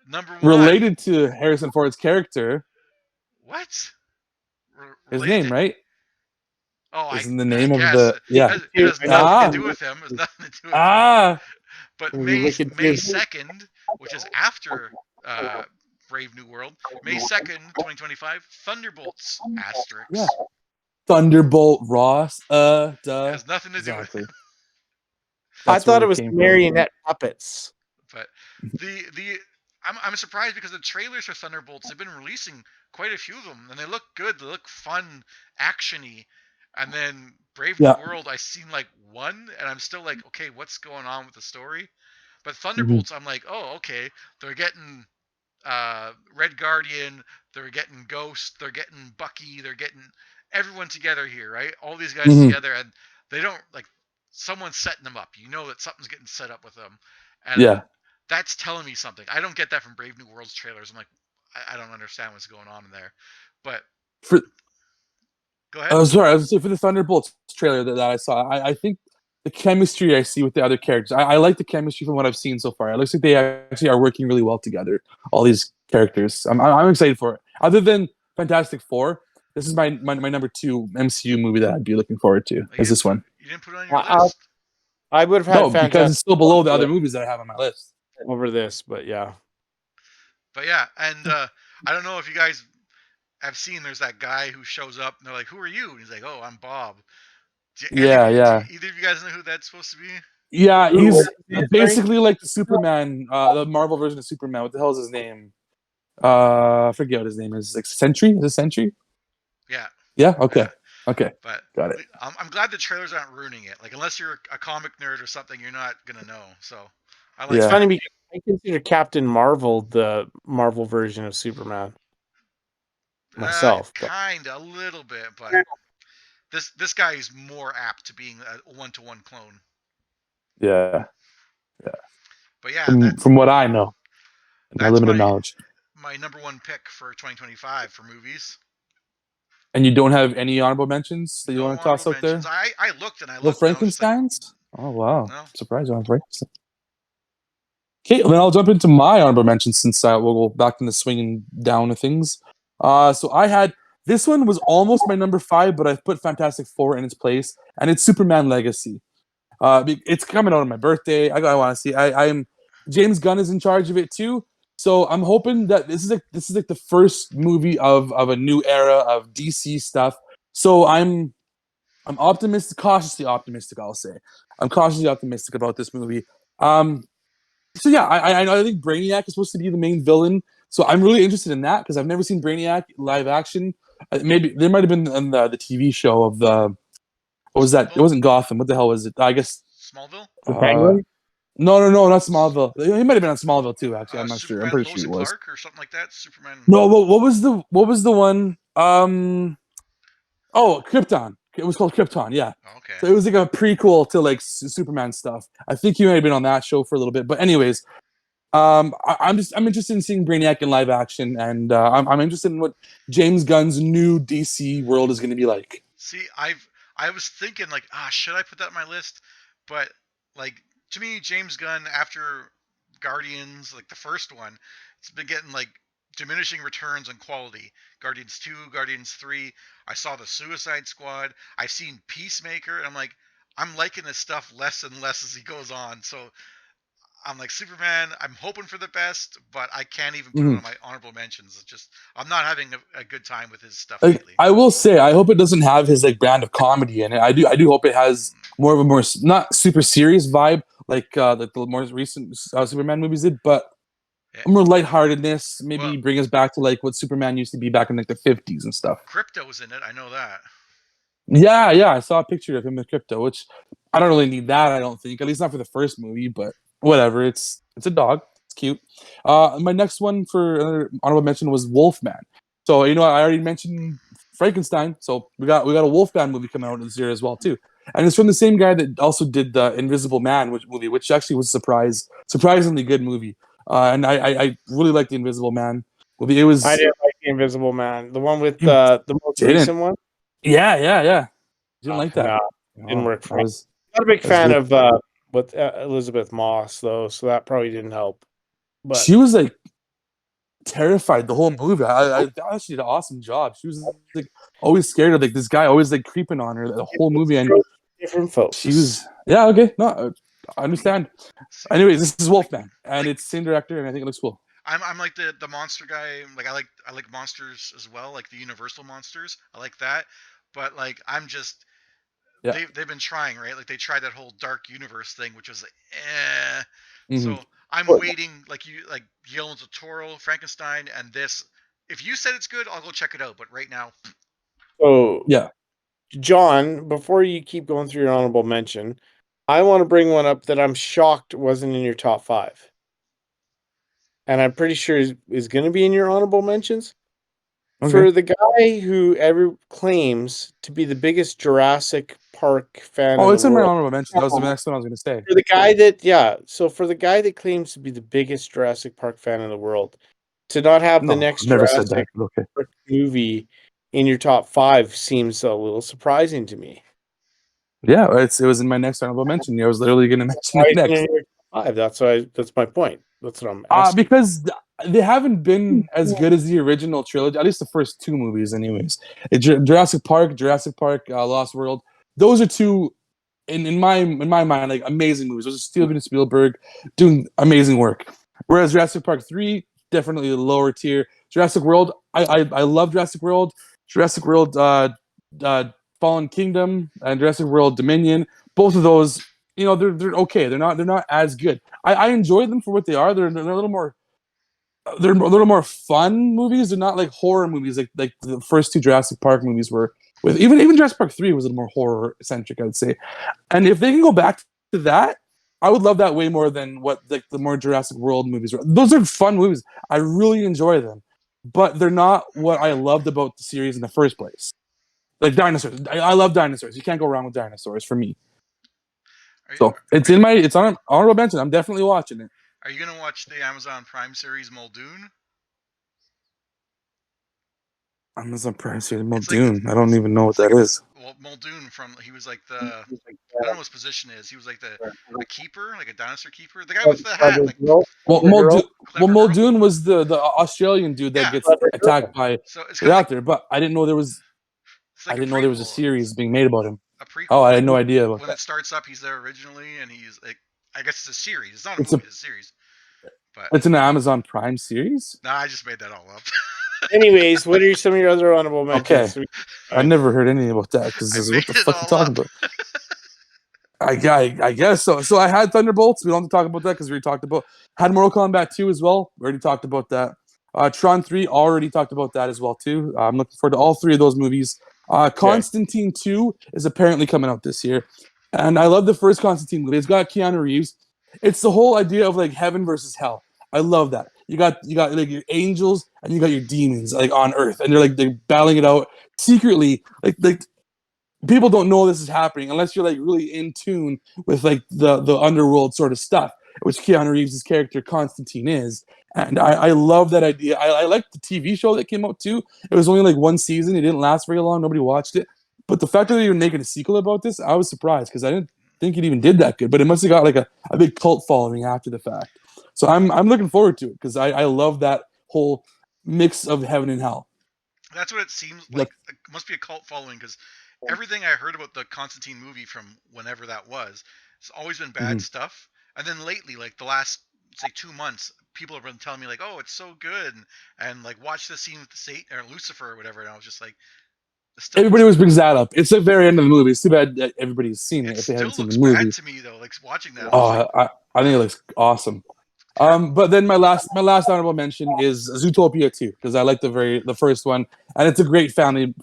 Number 1. Related to Harrison Ford's character, What? his Related name, to- right? Oh, Isn't the name I of guess. the yeah? It has nothing to do with him. It has nothing to do with him. Ah, But When May you look at May his- 2nd, which is after Brave New World, May 2nd, 2025, Thunderbolts asterisk. Yeah. Thunderbolt Ross. It Duh. has nothing to do with Exactly. it. I That's where thought it was came from. marionette puppets. But I'm surprised because the trailers for Thunderbolts, they've been releasing quite a few of them, and they look good. They look fun, actiony. And then Brave New Yeah. World, I seen like one, and I'm still like, okay, what's going on with the story? But Thunderbolts, I'm like, oh, okay, they're getting Red Guardian, they're getting Ghost, they're getting Bucky, they're getting everyone together here, right? All these guys Mhm. together, and they don't like someone's setting them up. You know that something's getting set up with them, and Yeah. that's telling me something. I don't get that from Brave New World's trailers. I'm like, I don't understand what's going on in there. But For go ahead. oh, sorry, I was gonna say for the Thunderbolts trailer that I saw, I think the chemistry I see with the other characters, I like the chemistry from what I've seen so far. It looks like they actually are working really well together. All these characters, I'm excited for it. Other than Fantastic Four, this is my number 2 MCU movie that I'd be looking forward to. Is this one? You didn't put it on your I'll- list. I would have had No, because it's Fantastic still below the other movies that I have on my list. over this, but yeah. But yeah, and I don't know if you guys have seen. There's that guy who shows up, and they're like, "Who are you?" And he's like, "Oh, I'm Bob." Yeah. Do either of you guys know who that's supposed to be? Yeah, Who he's was it, basically like the Superman, the Marvel version of Superman. What the hell is his name? I forget what his name is. Like Sentry? Is it Sentry? Yeah, Yeah. Okay. Okay. but Got it. I'm glad the trailers aren't ruining it. Like, unless you're a comic nerd or something, you're not gonna know. So I like Yeah. It's that. funny because I consider Captain Marvel the Marvel version of Superman myself. but- Kinda, a little bit, but this guy is more apt to being a one-to-one clone. Yeah. But yeah, From what I know, my that's limited my- knowledge. my number 1 pick for 2025 for movies. And you don't have any honorable mentions that you No want to toss honorable out there? mentions. I looked and I The looked. and I was just like, Frankensteins? Oh wow! No. Surprised you on Frankenstein. Okay, then I'll jump into my honorable mentions since we'll go back into swinging down to things. So I had this one was almost my number 5, but I put Fantastic Four in its place, and it's Superman Legacy. It's coming out on my birthday. I want to see. I'm James Gunn is in charge of it too, so I'm hoping that this is like the first movie of a new era of DC stuff. So I'm optimistic, cautiously optimistic. I'll say I'm cautiously optimistic about this movie. So yeah, I think Brainiac is supposed to be the main villain. So I'm really interested in that because I've never seen Brainiac live action. Maybe there might have been on the TV show of the what was that? It wasn't Gotham. What the hell was it? I guess Smallville. The Penguin? No, not Smallville. He might have been on Smallville too. Actually, I'm not sure. I'm Superman, pretty Lois sure he and was. Clark or something like that. Superman. No, what was the one? Oh, Krypton. It was called Krypton. Yeah. Oh, okay. So it was like a prequel to like Superman stuff. I think he might have been on that show for a little bit. But anyways, I'm interested in seeing Brainiac in live action, and I'm interested in what James Gunn's new DC world is going to be like. See, I was thinking like, should I put that on my list? But like to me, James Gunn after Guardians, like the first one, it's been getting like diminishing returns on quality. Guardians 2, Guardians 3. I saw the Suicide Squad. I've seen Peacemaker, and I'm like, I'm liking this stuff less and less as he goes on. So I'm like, Superman, I'm hoping for the best, but I can't even put it on my honorable mentions. It's just I'm not having a good time with his stuff Like, lately. I will say, I hope it doesn't have his like brand of comedy in it. I do hope it has more of a more not super serious vibe like the more recent Superman movies did. But more lightheartedness, maybe Well- bring us back to like what Superman used to be back in like the 50s and stuff. Crypto's in it. I know that. Yeah, I saw a picture of him with Crypto, which I don't really need that. I don't think, at least not for the first movie, but whatever. It's a dog. It's cute. My next one for another honorable mention was Wolfman. So I already mentioned Frankenstein, so we got a Wolfman movie coming out this year as well too, and it's from the same guy that also did the Invisible Man movie, which actually was surprisingly good movie. And I really liked the Invisible Man movie. It was I didn't like the Invisible Man, the one with You the most didn't. recent one. yeah. Didn't like that. No, didn't work for me. was Not a big That's fan good. of with Elizabeth Moss though, so that probably didn't help. But She was like terrified the whole movie. I thought she did an awesome job. She was like always scared of like this guy always like creeping on her the whole movie, and different folks. she was okay. No, I understand. Anyways, this is Wolfman, and it's same director, and I think it looks cool. I'm like the monster guy. Like I like monsters as well, like the Universal monsters. I like that, but like I'm just Yeah. they've been trying, right? Like they tried that whole dark universe thing, which was like, Mhm. So I'm Well- waiting, like Guillermo del Toro, Frankenstein, and this. If you said it's good, I'll go check it out. But right now, So Yeah. John, before you keep going through your honorable mention, I want to bring one up that I'm shocked wasn't in your top 5. And I'm pretty sure is going to be in your honorable mentions. Okay. For the guy who ever claims to be the biggest Jurassic Park fan Oh, in it's the in my world. honorable mention. That was the next one I was going to say. For the guy that, so for the guy that claims to be the biggest Jurassic Park fan in the world, to not have the No, next never said Jurassic that. Okay. Park movie in your top 5 seems a little surprising to me. Yeah, it was in my next honorable mention. I was literally going to mention Why it isn't it next. in your top 5? That's my point. That's what I'm asking. Because they haven't been as good as the original trilogy, at least the first 2 movies, anyways. Jurassic Park, Lost World. Those are two, in my mind, like amazing movies. Those are Steven Spielberg doing amazing work. Whereas Jurassic Park 3, definitely the lower tier. Jurassic World, I love Jurassic World. Jurassic World, Fallen Kingdom, and Jurassic World Dominion. Both of those, they're okay. They're not as good. I enjoy them for what they are. They're a little more. They're a little more fun movies. They're not like horror movies like the first 2 Jurassic Park movies were. With even Jurassic Park 3 was a little more horror centric, I would say. And if they can go back to that, I would love that way more than what like the more Jurassic World movies were. Those are fun movies. I really enjoy them, but they're not what I loved about the series in the first place. Like dinosaurs, I love dinosaurs. You can't go wrong with dinosaurs for me. So it's on honorable mention. I'm definitely watching it. Are you gonna watch the Amazon Prime series Muldoon? Amazon Prime series It's like Muldoon. I don't even know what that is. Well, Muldoon he was like the I don't know what his position is. He was like a keeper, like a dinosaur keeper. The guy with the hat. Like, Well, Clever Muldoon was the Australian dude that Yeah. gets attacked by so it's the kind of like, raptor, but I didn't know there was. it's like I didn't know there was a prequel. series being made about him. A prequel. Oh, I had no idea about When that. it starts up, he's there originally, and he's like, I guess it's a series. It's not It's a a- movie. It's a series. But It's an Amazon Prime series. nah, I just made that all up. Anyways, what are some of your other honorable mentions? Okay. I never heard anything about that because I what made the it fuck you all talking up. about? I guess so. So I had Thunderbolts. We don't have to talk about that because we already talked about. Had Mortal Kombat 2 as well. We already talked about that. Tron 3 already talked about that as well too. I'm looking forward to all 3 of those movies. Constantine 2 is apparently coming out this year, and I love the first Constantine movie. It's got Keanu Reeves. It's the whole idea of like heaven versus hell. I love that. You got like your angels and you got your demons like on Earth, and they're battling it out secretly. Like people don't know this is happening unless you're like really in tune with like the underworld sort of stuff, which Keanu Reeves' character Constantine is. And I love that idea. I like the TV show that came out too. It was only like 1 season. It didn't last very long. Nobody watched it. But the fact that they were making a sequel about this, I was surprised because I didn't think it even did that good. But it must have got like a big cult following after the fact. So I'm looking forward to it because I love that whole mix of heaven and hell. That's what it seems like. It must be a cult following because everything I heard about the Constantine movie from whenever that was, it's always been bad stuff. And then lately, like the last say 2 months, people have been telling me like, "Oh, it's so good," and like watch the scene with the Satan or Lucifer or whatever. And I was just like, everybody always brings that up. It's the very end of the movie. It's too bad that everybody's seen it if they haven't seen the movie. Bad to me though, like watching that. Oh, I think it looks awesome. But then my last honorable mention is Zootopia 2 because I like the first one, and it's a great family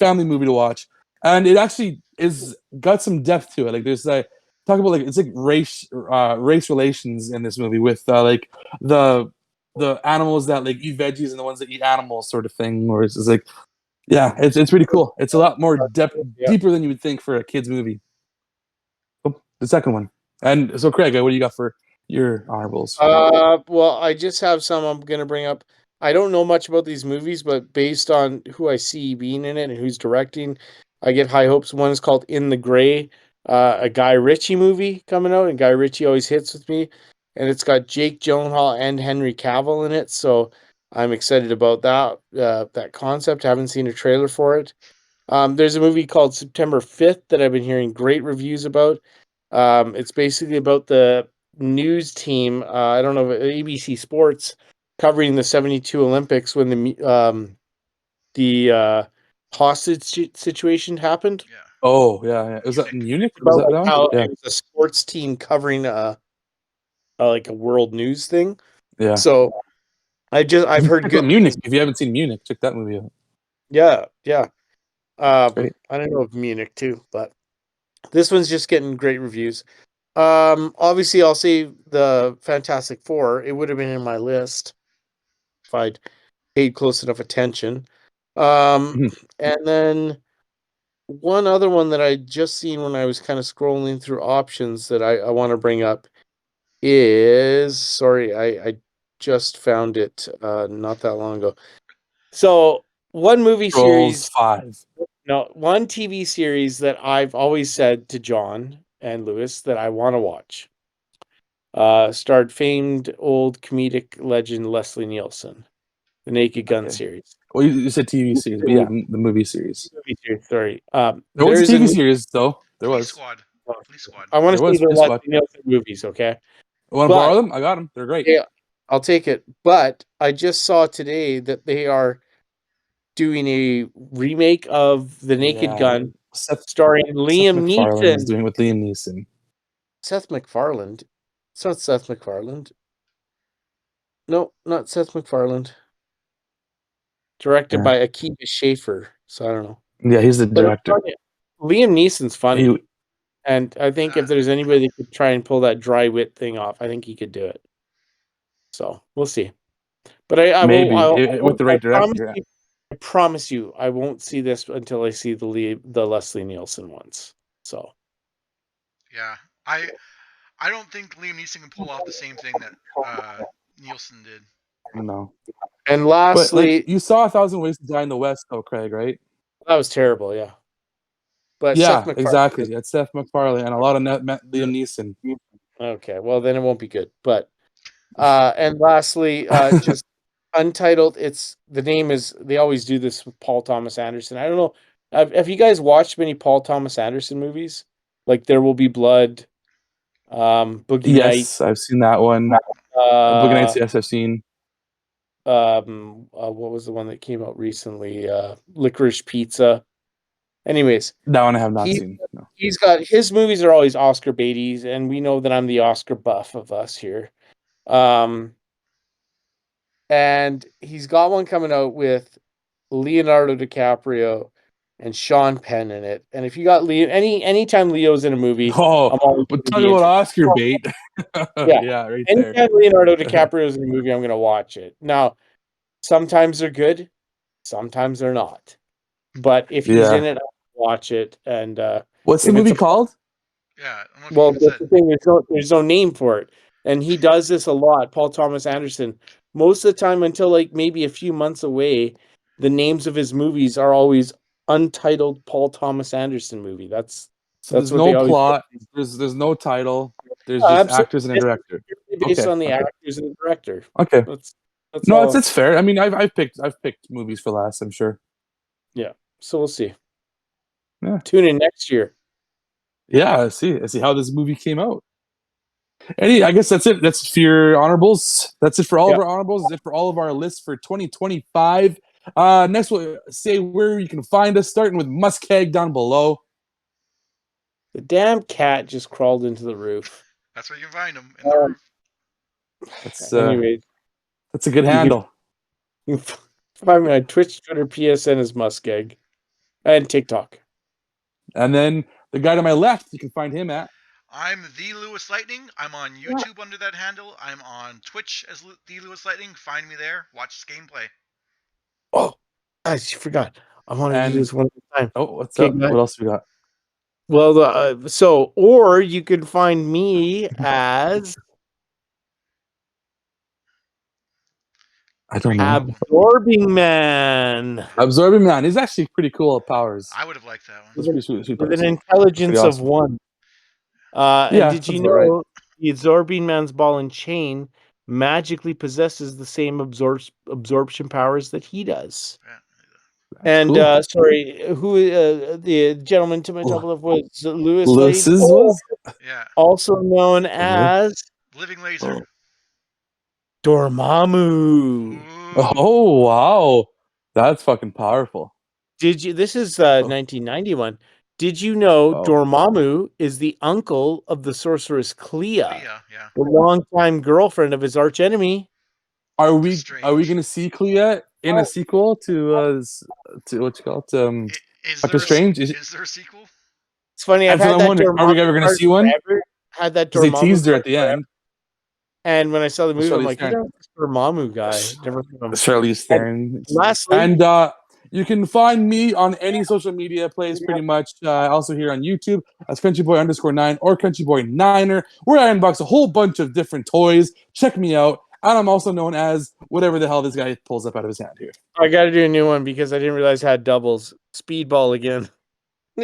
movie to watch, and it actually is got some depth to it. Like there's talk about like it's like race relations in this movie with like the animals that like eat veggies and the ones that eat animals sort of thing. Or it's just like yeah, it's pretty cool. It's a lot more deeper than you would think for a kids movie. Oh, the second one, and so Craig, what do you got for your honorables? Well, I just have some I'm gonna bring up. I don't know much about these movies, but based on who I see being in it and who's directing, I get high hopes. One is called In the Gray, a Guy Ritchie movie coming out, and Guy Ritchie always hits with me. And it's got Jake Gyllenhaal and Henry Cavill in it, so I'm excited about that. That concept. I haven't seen a trailer for it. There's a movie called September 5th that I've been hearing great reviews about. It's basically about the news team. I don't know, ABC Sports covering the '72 Olympics when the hostage situation happened. Yeah. Oh yeah. Was that Munich? About Was that like one? how Yeah. it was a sports team covering like a world news thing. Yeah. So I've heard Check good out Munich. things. If you haven't seen Munich, check that movie out. Yeah. Great. I don't know of Munich too, but this one's just getting great reviews. Obviously, I'll say the Fantastic Four. It would have been in my list if I'd paid close enough attention. Mhm. And then one other one that I just seen when I was kind of scrolling through options that I want to bring up is sorry, I just found it not that long ago. So one movie Trolls series, 5. no, one TV series that I've always said to John and Lewis that I want to watch. Starred famed old comedic legend Leslie Nielsen, the Naked Gun Okay. series. Well, you said TV series, but yeah, the movie series. Movie series, sorry. There was a There's a TV new, series though. There Police was. Squad. Police Squad. I want There to see was the Police Squad. Leslie Nielsen movies, okay? Want to borrow them? I got them. They're great. Yeah, I'll take it. But I just saw today that they are doing a remake of The Naked Yeah. Gun Seth starring Liam MacFarlane is Neeson. doing it with Liam Neeson. Seth MacFarlane. It's not Seth MacFarlane. No, not Seth MacFarlane. Directed Yeah. by Akiva Schaffer. So I don't know. Yeah, he's the But I'm director. telling you, Liam Neeson's funny. He- And I think if there's anybody that could try and pull that dry wit thing off, I think he could do it. So we'll see. But I maybe won't, with the right director. I promise you, I won't see this until I see the Leslie Nielsen ones. So Yeah. I don't think Liam Neeson can pull off the same thing that Nielsen did. No. and But lastly, like you saw 1,000 Ways to Die in the West, though, Craig, right? that was terrible. Yeah, but Yeah, Seth MacFarlane. exactly. It's Seth MacFarlane and a lot of Liam Neeson. Okay, well then it won't be good. But and lastly, just Untitled. It's the name is they always do this with Paul Thomas Anderson. I don't know. Have you guys watched many Paul Thomas Anderson movies? Like There Will Be Blood, Boogie Yes, I've seen that one. Night. Boogie Nights, yes, I've seen. What was the one that came out recently? Licorice Pizza. Anyways, That one I have not he seen. No. he's got his movies are always Oscar baitities, and we know that I'm the Oscar buff of us here. And he's got one coming out with Leonardo DiCaprio and Sean Penn in it. And if you got Leo, anytime Leo's in a movie, Oh, I'm always but gonna talk be about interested. Oscar bait. Yeah, right there. Anytime Leonardo DiCaprio is in a movie, I'm gonna watch it. Now, sometimes they're good, sometimes they're not. But if he's in Yeah. it, I'll watch it. And What's the if it's movie a called? Yeah. I don't know if well, you even that's the thing. There's no name for it, and he does this a lot. Paul Thomas Anderson. Most of the time, until like maybe a few months away, the names of his movies are always untitled Paul Thomas Anderson movie. That's So there's what they no always plot. There's no title. There's Yeah, just absolutely. actors and a director. based Okay, on the okay. actors and the director. Okay. That's No, all. it's fair. I mean, I've picked movies for last. I'm sure. Yeah. So we'll see. Yeah. Tune in next year. Yeah, I see how this movie came out. I guess that's it. That's for your honorables. That's it for all of our honorables. That's it for all of our lists for 2025. Next, we'll say where you can find us, starting with MussKeg down below. The damn cat just crawled into the roof. That's where you can find them in the roof. That's Anyways, that's a good You can- handle. you can find me on Twitch, Twitter, PSN is MussKeg, and TikTok. And then the guy to my left, you can find him at. I'm the Lewis Lightning. I'm on YouTube under that handle. I'm on Twitch as the Lewis Lightning. Find me there. Watch the gameplay. Oh, I forgot. I wanted to And- do this one time. Oh, what's Okay, up? go ahead. What else we got? Well, or you can find me as I don't know. Absorbing Man Absorbing Man. He's actually pretty cool at powers. I would have liked that one. He's pretty sweet with powers. an intelligence Pretty awesome. of 1. Yeah, And did you sounds about right. know the Absorbing Man's ball and chain magically possesses the same absorption powers that he does? Yeah. And cool. sorry, who the gentleman to my top left was Lewis Lewis's Lightning, was? Yeah. also known as Living Laser. Dormammu. Ooh. Oh, wow. That's fucking powerful. Did you? This is 1991. Did you know Oh. Dormammu is the uncle of the sorceress Clea, Yeah. the longtime girlfriend of his archenemy? Are we Strange. gonna see Clea in a sequel to what you call it? Is Doctor there Strange? Is there a sequel? It's funny. I've That's what had I'm that wondering. Are we ever gonna card see one? forever. Had that Because they Dormammu teased her card at the forever. end. And when I saw the movie, I'm Charlize like, you Theron. know, this Dormammu guy. Never heard of him. Charlize Theron. Lastly, And you can find me on any social media place pretty much. Also here on YouTube as CountryBoy_9 or CountryBoy9er, where I unbox a whole bunch of different toys. Check me out. And I'm also known as whatever the hell this guy pulls up out of his hand here. I got to do a new one because I didn't realize I had doubles. Speedball again.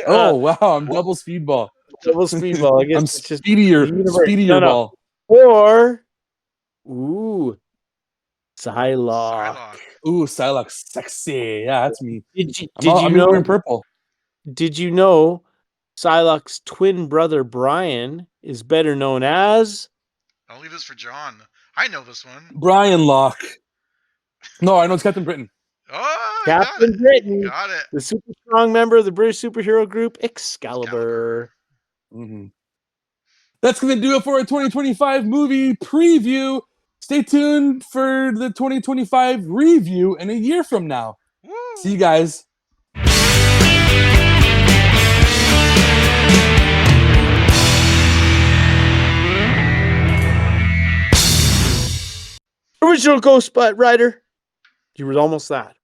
Oh, wow. I'm double speedball. Double speedball. I guess I'm it's just speedier. the universe. Speedier No. ball. Or, Psylocke. Psylocke. Ooh, Psylocke. Sexy. Yeah, that's me. Did you I'm know? wearing purple. Did you know Psylocke's twin brother Brian is better known as? I'll leave this for John. I know this one. Brian Locke. No, I know it's Captain Britain. Oh, Captain Britain, Got it. the super strong member of the British superhero group Excalibur. Mm-hmm. That's going to do it for a 2025 movie preview. Stay tuned for the 2025 review in a year from now. Woo. See you guys. Original Ghost Rider. You were almost that.